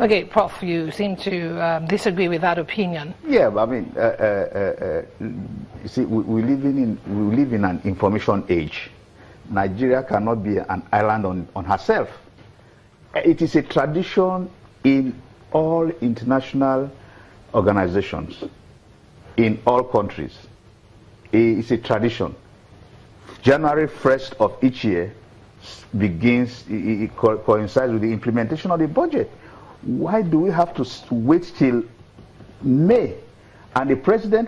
Okay, Prof, you seem to disagree with that opinion. Yeah, but I mean, you see, we live in an information age. Nigeria cannot be an island on herself. It is a tradition in all international organizations, in all countries. It's a tradition. January 1st of each year begins, it coincides with the implementation of the budget. Why do we have to wait till May? And the president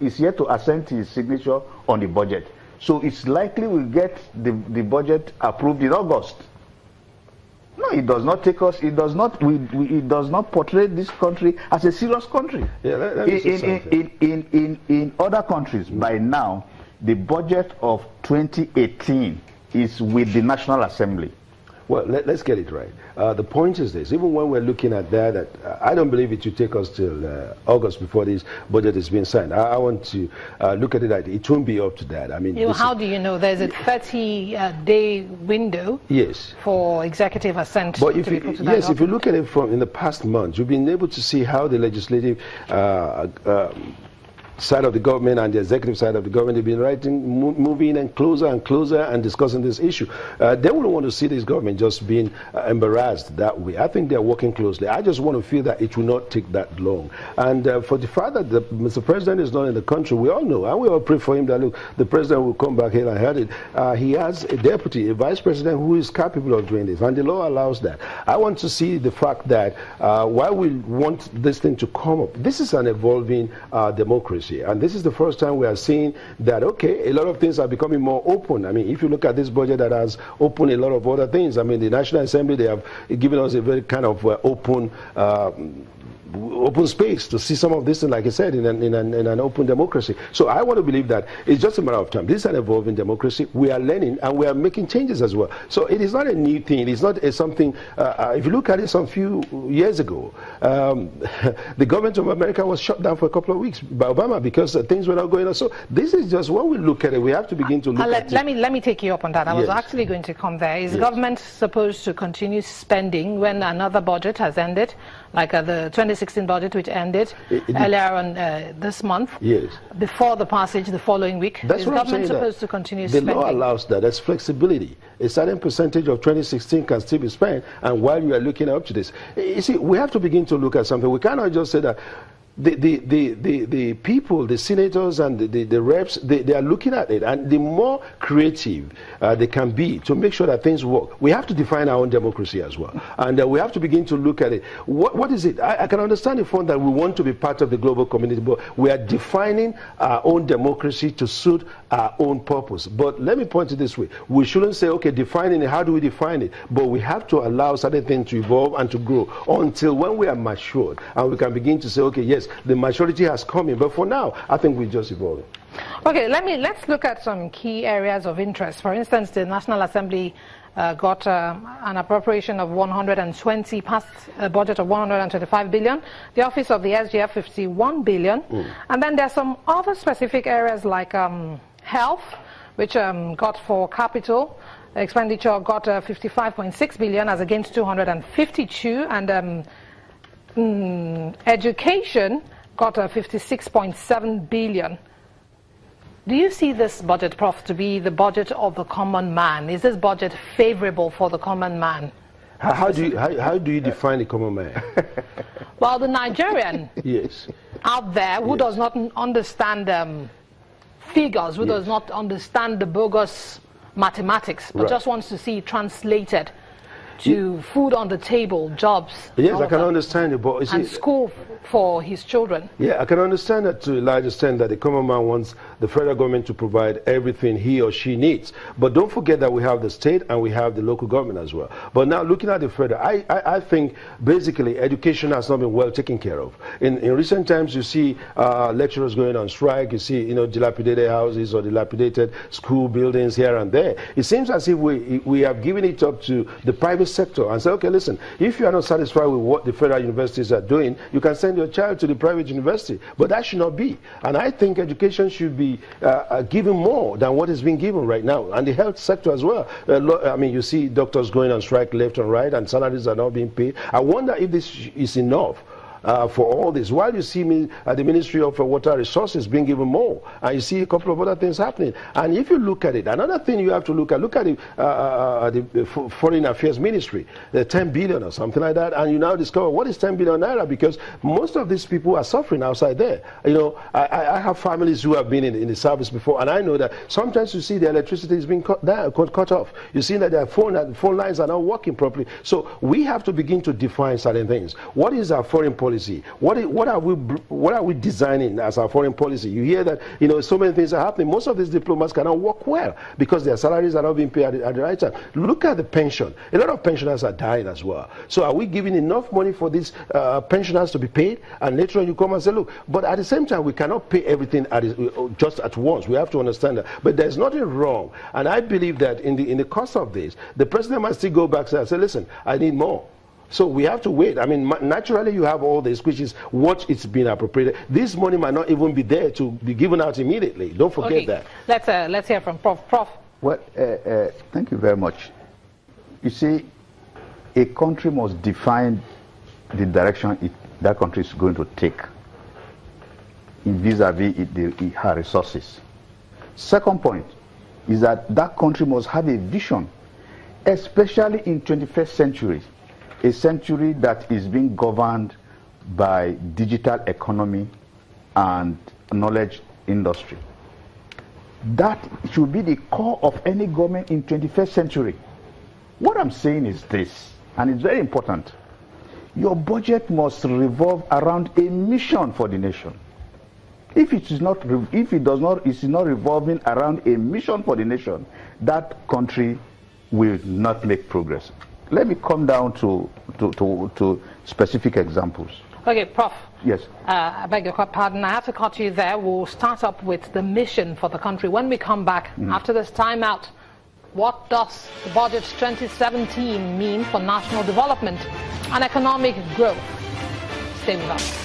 is yet to assent his signature on the budget. So it's likely we'll get the budget approved in August. No, it does not take us, it does not portray this country as a serious country. Yeah, in other countries, by now, the budget of 2018 is with the National Assembly. Well, let's get it right. The point is this: even when we're looking at that, I don't believe it will take us till August before this budget is being signed. I want to look at it like it won't be up to that. I mean, how do you know? There's a 30-day window. Yes. For executive assent. But if if you look at it from in the past months, you've been able to see how the legislative side of the government and the executive side of the government have been moving and closer and discussing this issue. They wouldn't want to see this government just being embarrassed that way. I think they're working closely. I just want to feel that it will not take that long. And for the fact that Mr. President is not in the country, we all know, and we all pray for him that, look, the president will come back here and heard it. He has a deputy, a vice president who is capable of doing this, and the law allows that. I want to see the fact that while we want this thing to come up, this is an evolving democracy. And this is the first time we are seeing that, okay, a lot of things are becoming more open. I mean, if you look at this budget that has opened a lot of other things, I mean, the National Assembly, they have given us a very kind of open space to see some of this, like I said, in an open democracy. So I want to believe that it's just a matter of time. This is an evolving democracy. We are learning and we are making changes as well. So it is not a new thing. It's not something, if you look at it some few years ago, the government of America was shut down for a couple of weeks by Obama because things were not going on. So this is just when we look at it, we have to begin to look at it. Let me take you up on that. I was actually going to come there. Is government supposed to continue spending when another budget has ended, like the 2016 budget, which ended earlier on this month, before the passage the following week? That's what I'm saying. Is government supposed to continue spending? The law allows that. There's flexibility. A certain percentage of 2016 can still be spent, and while you are looking up to this, you see, we have to begin to look at something. We cannot just say that the people, the senators and the reps, they are looking at it, and the more creative they can be to make sure that things work. We have to define our own democracy as well, and we have to begin to look at it. What is it? I can understand the fact that we want to be part of the global community, but we are defining our own democracy to suit our own purpose. But let me point it this way: we shouldn't say, okay, defining it, how do we define it? But we have to allow certain things to evolve and to grow until when we are matured and we can begin to say, okay, yes, the maturity has come in, but for now, I think we're just evolving. Okay, let's look at some key areas of interest. For instance, the National Assembly got an appropriation of 120, passed a budget of 125 billion. The Office of the SGF, 51 billion. And then there's some other specific areas like health, which got for capital expenditure, got 55.6 billion as against 252, and education got 56.7 billion. Do you see this budget, Prof, to be the budget of the common man? Is this budget favorable for the common man? How do you define the common man? Well, the Nigerian out there who does not understand figures, who does not understand the bogus mathematics, but just wants to see it translated to food on the table, jobs. Yes, I can understand it, but and school for his children. Yeah, I can understand that to a large extent, that the common man wants the federal government to provide everything he or she needs. But don't forget that we have the state and we have the local government as well. But now looking at the federal, I think basically education has not been well taken care of. In recent times, you see lecturers going on strike, you see dilapidated houses or dilapidated school buildings here and there. It seems as if we have given it up to the private private sector and say, okay, listen, if you are not satisfied with what the federal universities are doing, you can send your child to the private university. But that should not be. And I think education should be given more than what is being given right now. And the health sector as well. I mean, you see doctors going on strike left and right, and salaries are not being paid. I wonder if this is enough. For all this, while you see me at the Ministry of Water Resources being given more, and you see a couple of other things happening. And if you look at it, another thing you have to look at the Foreign Affairs Ministry, the 10 billion or something like that, and you now discover what is 10 billion naira, because most of these people are suffering outside there. You know, I have families who have been in the service before, and I know that sometimes you see the electricity is being cut off. You see that their phone lines are not working properly. So we have to begin to define certain things. What is our foreign policy? What are we designing as our foreign policy? You hear that, you know, so many things are happening. Most of these diplomats cannot work well because their salaries are not being paid at the right time. Look at the pension. A lot of pensioners are dying as well. So are we giving enough money for these pensioners to be paid? And later on you come and say, look, but at the same time we cannot pay everything just at once. We have to understand that. But there's nothing wrong. And I believe that in the course of this, the president must still go back and say, listen, I need more. So we have to wait. I mean, naturally you have all this, which is what it's been appropriated. This money might not even be there to be given out immediately. Don't forget that. Let's hear from Prof. Prof. Well, thank you very much. You see, a country must define the direction that country is going to take vis-a-vis her resources. Second point is that that country must have a vision, especially in 21st century. A century that is being governed by digital economy and knowledge industry. That should be the core of any government in 21st century. What I'm saying is this, and it's very important. Your budget must revolve around a mission for the nation. If it is not revolving around a mission for the nation, that country will not make progress. Let me come down to specific examples. Okay, Prof. Yes. I beg your pardon. I have to cut you there. We'll start up with the mission for the country. When we come back after this timeout, what does the budget 2017 mean for national development and economic growth? Stay with us.